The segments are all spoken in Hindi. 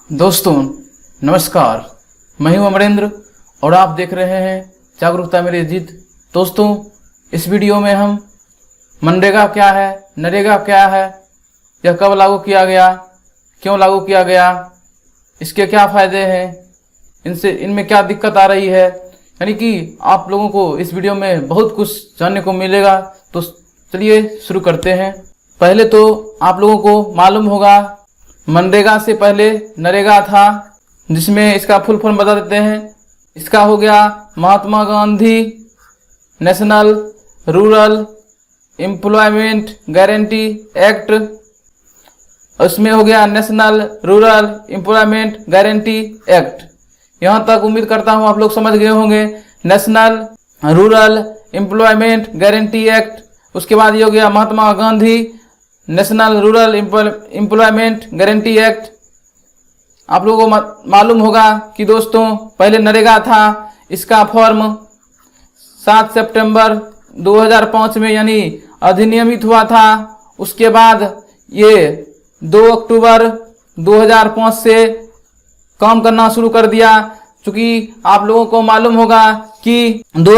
दोस्तों नमस्कार, मैं हूं अमरेंद्र और आप देख रहे हैं जागरूकता मेरी जीत। दोस्तों, इस वीडियो में हम मनरेगा क्या है, नरेगा क्या है, यह कब लागू किया गया, क्यों लागू किया गया, इसके क्या फ़ायदे हैं, इनमें क्या दिक्कत आ रही है, यानी कि आप लोगों को इस वीडियो में बहुत कुछ जानने को मिलेगा। तो चलिए शुरू करते हैं। पहले तो आप लोगों को मालूम होगा मनरेगा से पहले नरेगा था, जिसमें इसका फुल फॉर्म बता देते हैं। इसका हो गया Mahatma Gandhi national rural employment guarantee act. उसमें हो गया national rural employment guarantee act. यहाँ तक उम्मीद करता हूँ आप लोग समझ गए होंगे। National rural employment guarantee act, उसके बाद ये हो गया Mahatma Gandhi national rural employment guarantee act. आप लोगों को मालूम होगा कि दोस्तों पहले नरेगा था, इसका फॉर्म 7 सितंबर 2005 में यानी अधिनियमित हुआ था। उसके बाद ये 2 अक्टूबर 2005 से काम करना शुरू कर दिया। चूंकि आप लोगों को मालूम होगा कि 2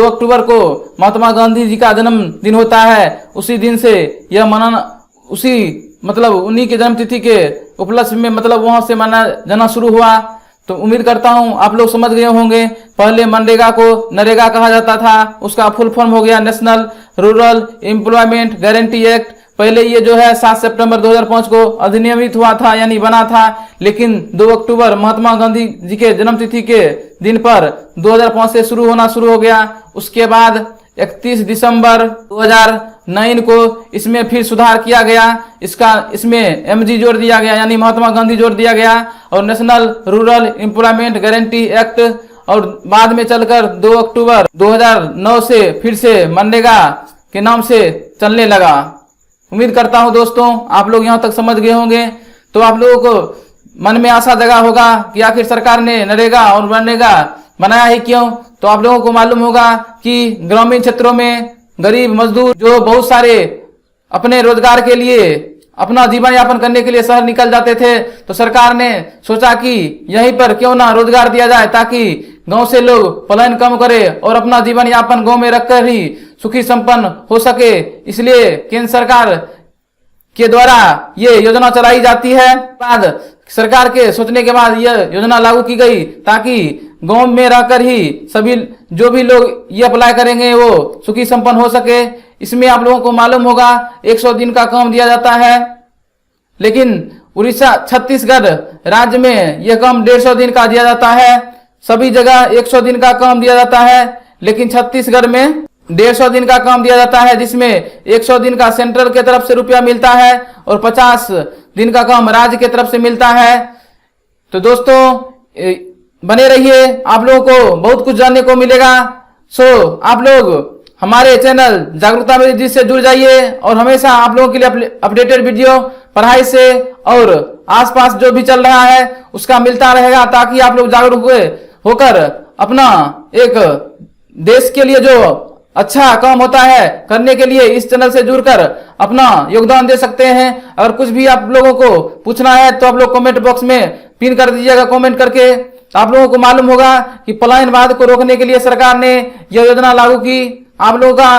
अक्टूबर को महात्मा गांधी जी का जन्मदिन होता है। उसी दिन से यह मनाना, उन्हीं के जन्म तिथि के उपलक्ष्य में वहां से मनाया जाना शुरू हुआ। तो उम्मीद करता हूं आप लोग समझ गए होंगे। पहले मनरेगा को नरेगा कहा जाता था, उसका फुल फॉर्म हो गया national rural employment guarantee act. पहले ये जो है 7 सितंबर 2005 को अधिनियमित हुआ था यानी बना था, लेकिन 2 अक्टूबर महात्मा गांधी जी के जन्मतिथि के दिन पर 2005 से शुरू हो गया। उसके बाद 31 दिसंबर 2009 को इसमें फिर सुधार किया गया। इसमें एमजी जोड़ दिया गया यानी महात्मा गांधी जोड़ दिया गया और national rural employment guarantee act. और बाद में चलकर 2 अक्टूबर 2009 से फिर से मनरेगा के नाम से चलने लगा। उम्मीद करता हूं दोस्तों आप लोग यहां तक समझ गए होंगे। तो आप लोगों को मन में आशा जगा होगा कि आखिर सरकार ने नरेगा और मनरेगा बनाया ही क्यों। तो आप लोगों को मालूम होगा कि ग्रामीण क्षेत्रों में गरीब मजदूर जो बहुत सारे अपने रोजगार के लिए, अपना जीवन यापन करने के लिए शहर निकल जाते थे, तो सरकार ने सोचा कि यहीं पर क्यों ना रोजगार दिया जाए ताकि गांव से लोग पलायन कम करे और अपना जीवन यापन गांव में रखकर ही सुखी संपन्न हो सके। इसलिए केंद्र सरकार के द्वारा ये योजना चलाई जाती है। बाद सरकार के सोचने के बाद यह योजना लागू की गई ताकि गांव में रहकर ही सभी जो भी लोग ये अप्लाई करेंगे वो सुखी संपन्न हो सके। इसमें आप लोगों को मालूम होगा 100 दिन का काम दिया जाता है, लेकिन उड़ीसा छत्तीसगढ़ राज्य में यह काम 150 दिन का दिया जाता है। सभी जगह 100 दिन का काम दिया जाता है, लेकिन छत्तीसगढ़ में 150 दिन का काम दिया जाता है, जिसमें 100 दिन का सेंट्रल के तरफ से रुपया मिलता है और 50 दिन का काम राज्य के तरफ से मिलता है। तो दोस्तों बने रहिए, आप लोगों को बहुत कुछ जानने को मिलेगा। आप लोग हमारे चैनल जागरूकता मेरी जीत से जुड़ जाइए और हमेशा आप लोगों के लिए अपडेटेड वीडियो पढ़ाई से और आसपास जो भी चल रहा है उसका मिलता रहेगा, ताकि आप लोग जागरूक होकर अपना एक देश के लिए जो अच्छा काम होता है करने के लिए इस चैनल से जुड़कर अपना योगदान दे सकते हैं। अगर कुछ भी आप लोगों को पूछना है तो आप लोग कमेंट बॉक्स में पिन कर दीजिएगा कमेंट करके। आप लोगों को मालूम होगा कि पलायनवाद को रोकने के लिए सरकार ने यह योजना लागू की। आप लोगों का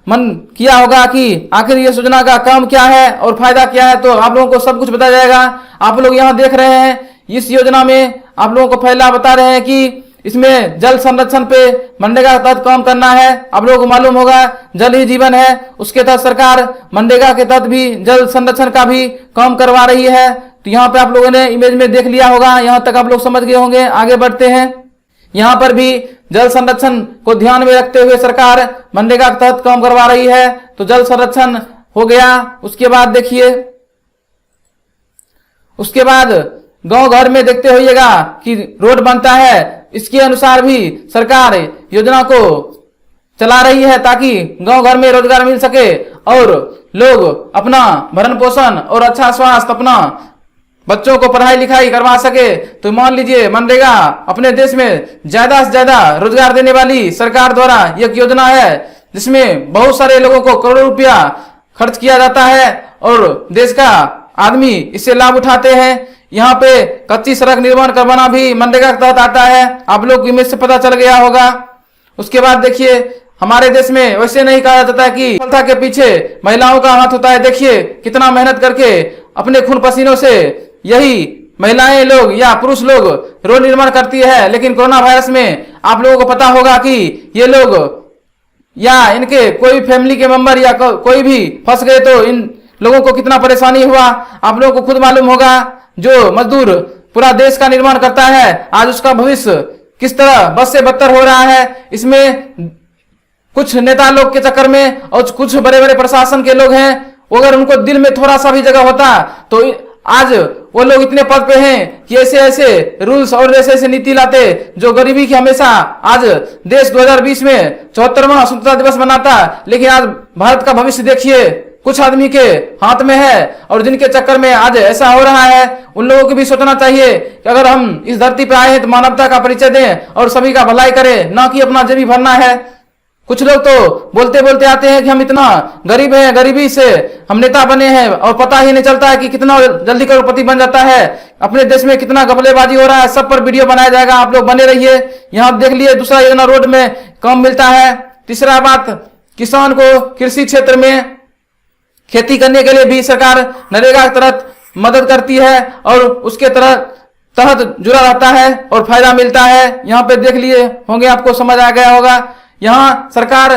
मन किया होगा कि आखिर ये योजना का काम क्या है और फायदा क्या है, तो आप लोगों को सब कुछ बताया जाएगा। आप लोग यहाँ देख रहे हैं, इस योजना में आप लोगों को पहला बता रहे हैं कि इसमें जल संरक्षण पे मनरेगा के तहत काम करना है। आप लोगों को मालूम होगा जल ही जीवन है, उसके तहत सरकार मनरेगा के तहत भी जल संरक्षण का भी काम करवा रही है। तो यहाँ पे आप लोगों ने इमेज में देख लिया होगा, यहाँ तक आप लोग समझ गए होंगे। आगे बढ़ते हैं। यहाँ पर भी जल संरक्षण को ध्यान में रखते हुए सरकार मनरेगा के तहत काम करवा रही है। तो जल संरक्षण हो गया। उसके बाद देखिए, उसके बाद गांव घर में देखते होइएगा कि रोड बनता है, इसके अनुसार भी सरकार योजना को चला रही है ताकि गांव घर में रोजगार मिल सके और लोग अपना भरण पोषण और अच्छा स्वास्थ्य, अपना बच्चों को पढ़ाई लिखाई करवा सके। तो मान लीजिए मनरेगा अपने देश में ज्यादा से ज्यादा रोजगार देने वाली सरकार द्वारा एक योजना है, जिसमें बहुत सारे लोगों को करोड़ों रुपया खर्च किया जाता है और देश का आदमी इससे लाभ उठाते हैं। यहाँ पे कच्ची सड़क निर्माण करवाना भी मनरेगा के तहत आता है, आप लोग इमेज से पता चल गया होगा। उसके बाद देखिए हमारे देश में वैसे नहीं कहा जाता है कि सफलता के पीछे महिलाओं का हाथ होता है। देखिए कितना मेहनत करके अपने खून पसीनों से यही महिलाएं लोग या पुरुष लोग रोड निर्माण करती है, लेकिन कोरोना वायरस में आप लोगों को पता होगा कि ये लोग या इनके कोई फैमिली के मेंबर या कोई भी फंस गए तो इन लोगों को कितना परेशानी हुआ आप लोगों को खुद मालूम होगा। जो मजदूर पूरा देश का निर्माण करता है, आज उसका भविष्य किस तरह बद से बदतर हो रहा है। इसमें कुछ नेता लोग के चक्कर में और कुछ बड़े बड़े प्रशासन के लोग हैं, अगर उनको दिल में थोड़ा सा भी जगह होता तो आज वो लोग इतने पद पे हैं कि ऐसे ऐसे रूल्स और ऐसे ऐसे नीति लाते जो गरीबी की हमेशा। आज देश 2020 में 74वां स्वतंत्रता दिवस मनाता, लेकिन आज भारत का भविष्य देखिए कुछ आदमी के हाथ में है, और जिनके चक्कर में आज ऐसा हो रहा है उन लोगों को भी सोचना चाहिए कि अगर हम इस धरती पे आए हैं तो मानवता का परिचय दें और सभी का भलाई करें, ना कि अपना जेबी भरना है। कुछ लोग तो बोलते बोलते आते हैं कि हम इतना गरीब हैं, गरीबी से हम नेता बने हैं, और पता ही नहीं चलता है कि कितना जल्दी करोड़पति बन जाता है। अपने देश में कितना घपलेबाजी हो रहा है, सब पर वीडियो बनाया जाएगा, आप लोग बने रहिए। यहाँ देख लिए दूसरा योजना रोड में काम मिलता है। तीसरा बात, किसान को कृषि क्षेत्र में खेती करने के लिए भी सरकार नरेगा के तहत मदद करती है और उसके तहत जुड़ा रहता है और फायदा मिलता है। यहाँ पे देख लिए होंगे, आपको समझ आ गया होगा। यहाँ सरकार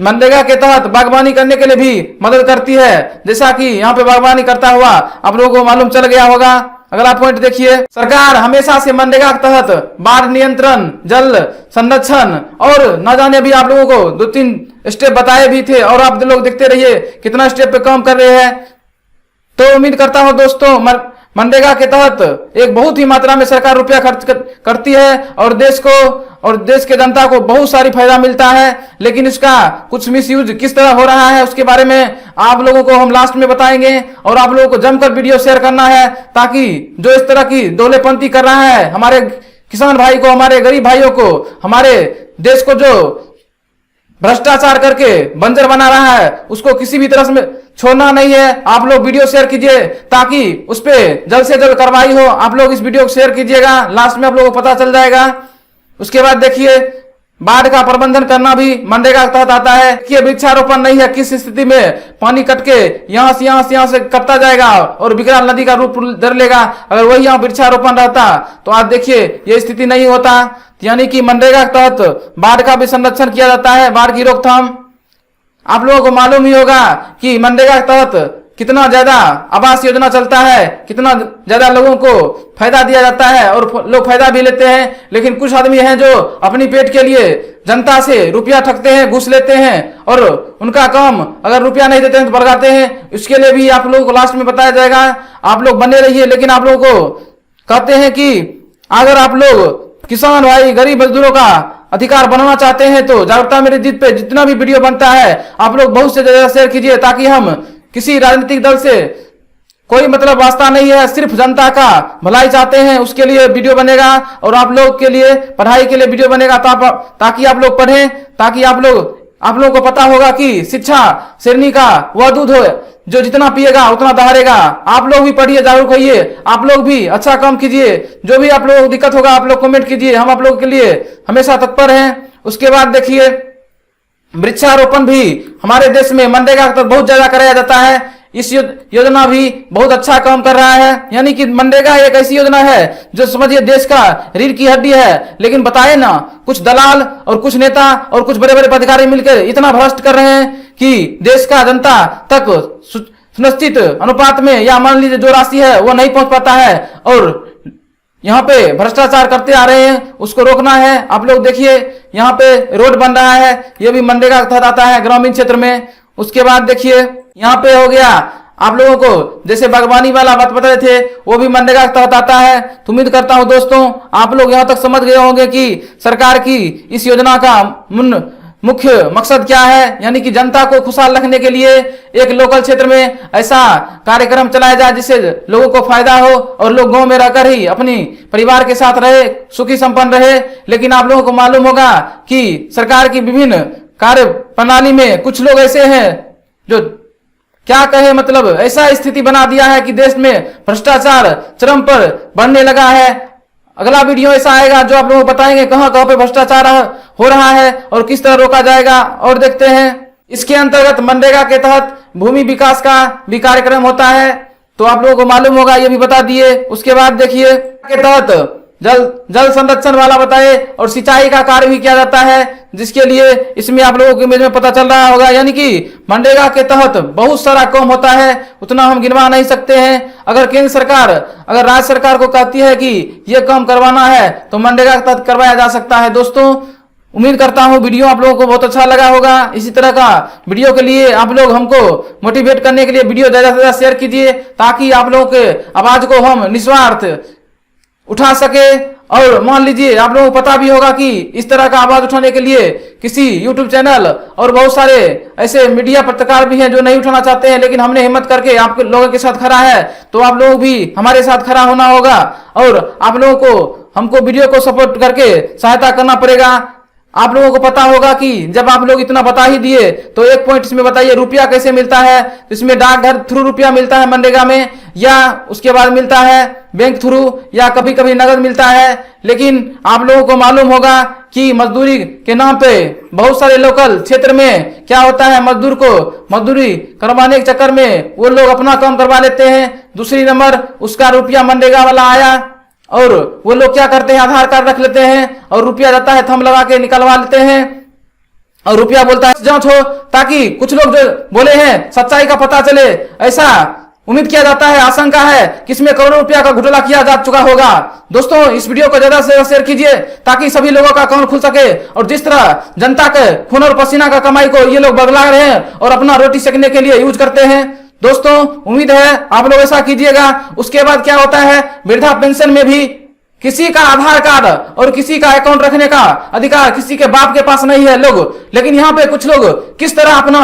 मनरेगा के तहत बागवानी करने के लिए भी मदद करती है, जैसा कि यहाँ पे बागवानी करता हुआ आप लोगों को मालूम चल गया होगा। अगला पॉइंट देखिए, सरकार हमेशा से मनरेगा के तहत बाढ़ नियंत्रण, जल संरक्षण और न जाने भी आप लोगों को 2-3 स्टेप बताए भी थे, और आप लोग देखते रहिए कितना स्टेप पे काम कर रहे हैं। तो उम्मीद करता हूं दोस्तों मनरेगा के तहत एक बहुत ही मात्रा में सरकार रुपया खर्च करती है और देश को और देश के जनता को बहुत सारी फायदा मिलता है, लेकिन इसका कुछ मिसयूज किस तरह हो रहा है उसके बारे में आप लोगों को हम लास्ट में बताएंगे। और आप लोगों को जमकर वीडियो शेयर करना है, ताकि जो इस तरह की दोहलेपंती कर रहा है हमारे किसान भाई को, हमारे गरीब भाइयों को, हमारे देश को जो भ्रष्टाचार करके बंजर बना रहा है, उसको किसी भी तरह से छोड़ना नहीं है। आप लोग वीडियो शेयर कीजिए ताकि उस पर जल्द से जल्द कार्रवाई हो। आप लोग इस वीडियो को शेयर कीजिएगा, लास्ट में आप लोगों को पता चल जाएगा। उसके बाद देखिए बाढ़ का प्रबंधन करना भी मनरेगा के तहत आता है। देखिए वृक्षारोपण नहीं है, किस स्थिति में पानी कट के यहाँ से कटता जाएगा और विकराल नदी का रूप धर लेगा। अगर वही यहाँ वृक्षारोपण रहता तो आज देखिए ये स्थिति नहीं होता। यानी कि मनरेगा के तहत बाढ़ का भी संरक्षण किया जाता है, बाढ़ की रोकथाम। आप लोगों को मालूम ही होगा कि मनरेगा के तहत कितना ज्यादा आवास योजना चलता है, कितना ज्यादा लोगों को फायदा दिया जाता है और लोग फायदा भी लेते हैं। लेकिन कुछ आदमी हैं जो अपनी पेट के लिए जनता से रुपया ठगते हैं, घूस लेते हैं, और उनका काम अगर रुपया नहीं देते हैं तो भड़काते हैं। इसके लिए भी आप लोगों को लास्ट में बताया जाएगा, आप लोग बने रहिए। लेकिन आप लोगों को कहते हैं कि अगर आप लोग किसान भाई, गरीब मजदूरों का अधिकार बनाना चाहते हैं तो जागरूकता मेरी जीत पे जितना भी वीडियो बनता है आप लोग बहुत से ज्यादा शेयर कीजिए, ताकि हम किसी राजनीतिक दल से कोई मतलब वास्ता नहीं है, सिर्फ जनता का भलाई चाहते हैं, उसके लिए वीडियो बनेगा। और आप लोग के लिए पढ़ाई के लिए वीडियो बनेगा, ताकि आप लोग पढ़ें, ताकि आप लोगों को पता होगा कि शिक्षा शेरनी का वह दूध हो जो जितना पिएगा उतना दहाड़ेगा। आप लोग भी पढ़िए, जागरूक होइए, आप लोग भी अच्छा काम कीजिए। जो भी आप लोगों को दिक्कत होगा आप लोग कमेंट कीजिए, हम आप लोगों के लिए हमेशा तत्पर हैं। उसके बाद देखिए वृक्षारोपण भी हमारे देश में मनरेगा का बहुत ज्यादा कराया जाता है। इस योजना भी बहुत अच्छा काम कर रहा है। यानी कि मनरेगा एक ऐसी योजना है जो समझिए देश का रीढ़ की हड्डी है, लेकिन बताए ना कुछ दलाल और कुछ नेता और कुछ बड़े बड़े पदाधिकारी मिलकर इतना भ्रष्ट कर रहे हैं कि देश का जनता तक सुनिश्चित अनुपात में या मान लीजिए जो राशि है वो नहीं पहुंच पाता है, और यहाँ पे भ्रष्टाचार करते आ रहे हैं, उसको रोकना है। आप लोग देखिए यहाँ पे रोड बन रहा है, ये भी मनरेगा के तहत आता है ग्रामीण क्षेत्र में। उसके बाद देखिए यहाँ पे हो गया आप लोगों को जैसे बागवानी वाला बात बता रहे थे, वो भी मनरेगा के तहत आता है। तो उम्मीद करता हूं दोस्तों आप लोग यहाँ तक समझ गए होंगे कि सरकार की इस योजना का मुख्य मकसद क्या है। यानी कि जनता को खुशहाल रखने के लिए एक लोकल क्षेत्र में ऐसा कार्यक्रम चलाया जाए जिससे लोगों को फायदा हो और लोग गांव में रहकर ही अपनी परिवार के साथ रहे, सुखी संपन्न रहे। लेकिन आप लोगों को मालूम होगा कि सरकार की विभिन्न कार्य प्रणाली में कुछ लोग ऐसे हैं जो क्या कहे, मतलब ऐसा स्थिति बना दिया है कि देश में भ्रष्टाचार चरम पर बढ़ने लगा है। अगला वीडियो ऐसा आएगा जो आप लोगों को बताएंगे कहां कहां पे भ्रष्टाचार हो रहा है और किस तरह रोका जाएगा। और देखते हैं इसके अंतर्गत मनरेगा के तहत भूमि विकास का भी कार्यक्रम होता है, तो आप लोगों को मालूम होगा, ये भी बता दिए। उसके बाद देखिए के तहत जल संरक्षण वाला बताए और सिंचाई का कार्य भी किया जाता है, जिसके लिए इसमें आप लोगों को इमेज में पता चल रहा होगा। यानी कि मनरेगा के तहत बहुत सारा काम होता है, उतना हम गिनवा नहीं सकते हैं। अगर केंद्र सरकार अगर राज्य सरकार को कहती है कि ये काम करवाना है तो मनरेगा के तहत करवाया जा सकता है। दोस्तों उम्मीद करता हूं वीडियो आप लोगों को बहुत अच्छा लगा होगा। इसी तरह का वीडियो के लिए आप लोग हमको मोटिवेट करने के लिए वीडियो ज्यादा से ज्यादा शेयर कीजिए, ताकि आप लोगों के आवाज को हम निस्वार्थ उठा सके। और मान लीजिए आप लोगों को पता भी होगा कि इस तरह का आवाज उठाने के लिए किसी यूट्यूब चैनल और बहुत सारे ऐसे मीडिया पत्रकार भी हैं जो नहीं उठाना चाहते हैं, लेकिन हमने हिम्मत करके आप लोगों के साथ खड़ा है, तो आप लोग भी हमारे साथ खड़ा होना होगा और आप लोगों को हमको वीडियो को सपोर्ट करके सहायता करना पड़ेगा। आप लोगों को पता होगा कि जब आप लोग इतना बता ही दिए तो एक पॉइंट इसमें बताइए, रुपया कैसे मिलता है। तो इसमें डाकघर थ्रू रुपया मिलता है मनरेगा में, या उसके बाद मिलता है बैंक थ्रू, या कभी कभी नगद मिलता है। लेकिन आप लोगों को मालूम होगा कि मजदूरी के नाम पे बहुत सारे लोकल क्षेत्र में क्या होता है, मजदूर को मजदूरी करवाने के चक्कर में वो लोग अपना काम करवा लेते हैं। दूसरी नंबर उसका रुपया मनरेगा वाला आया और वो लोग क्या करते हैं, आधार कार्ड रख लेते हैं और रुपया जाता है थंब लगा के निकलवा लेते हैं और रुपया बोलता है जांच हो, ताकि कुछ लोग जो बोले हैं सच्चाई का पता चले। ऐसा उम्मीद किया जाता है, आशंका है कि इसमें करोड़ों रुपया का घोटाला किया जा चुका होगा। दोस्तों इस वीडियो को ज्यादा से ज्यादा शेयर कीजिए, ताकि सभी लोगों का अकाउंट खुल सके। और जिस तरह जनता के खून और पसीना का कमाई को ये लोग बदला रहे हैं और अपना रोटी सेकने के लिए यूज करते हैं, दोस्तों उम्मीद है आप लोग ऐसा कीजिएगा। उसके बाद क्या होता है, वृद्धा पेंशन में भी किसी का आधार कार्ड और किसी का अकाउंट रखने का अधिकार किसी के बाप के पास नहीं है लोग, लेकिन यहाँ पे कुछ लोग किस तरह अपना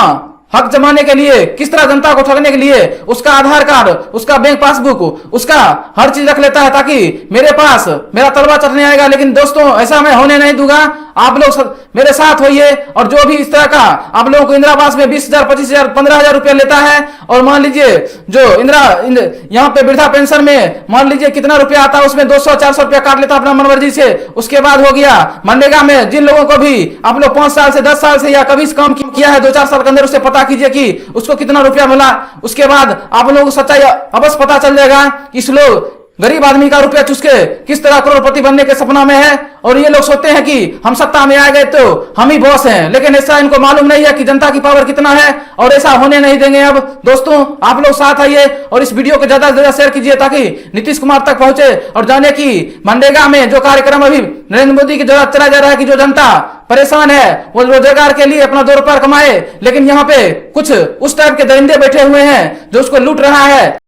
हक जमाने के लिए, किस तरह जनता को ठगने के लिए उसका आधार कार्ड, उसका बैंक पासबुक, उसका हर चीज रख लेता है, ताकि मेरे पास मेरा तलवा चढ़ने आएगा। लेकिन दोस्तों ऐसा मैं होने नहीं दूंगा। आप लोग मेरे साथ होइए और जो भी इस तरह का आप लोगों को इंदिरा आवास में 20,000, 25,000, 15,000 रुपया लेता है, और मान लीजिए जो यहाँ पे वृद्धा पेंशन में मान लीजिए कितना रुपया आता है, उसमें 200-400 रुपया काट लेता अपना मनमर्जी से। उसके बाद हो गया मनरेगा में जिन लोगों को भी आप लोग 5 साल से 10 साल से या कभी काम किया है 2-4 साल के अंदर, उससे पता कीजिए कि उसको कितना रुपया मिला। उसके बाद आप लोगों को सच्चाई अवश्य पता चल जाएगा कि इस लोग गरीब आदमी का रुपया चुस के किस तरह करोड़पति बनने के सपना में है। और ये लोग सोचते हैं कि हम सत्ता में आ गए तो हम ही बॉस हैं, लेकिन ऐसा इनको मालूम नहीं है कि जनता की पावर कितना है, और ऐसा होने नहीं देंगे। अब दोस्तों आप लोग साथ आइए और इस वीडियो को ज्यादा से ज्यादा शेयर कीजिए, ताकि नीतीश कुमार तक पहुंचे और जाने की मनरेगा में जो कार्यक्रम अभी नरेंद्र मोदी की जरूरत चला जा रहा है कि जो जनता परेशान है वो रोजगार के लिए अपना 2 रुपया कमाए, लेकिन यहाँ पे कुछ उस टाइप के दरिंदे बैठे हुए हैं जो उसको लूट रहा है।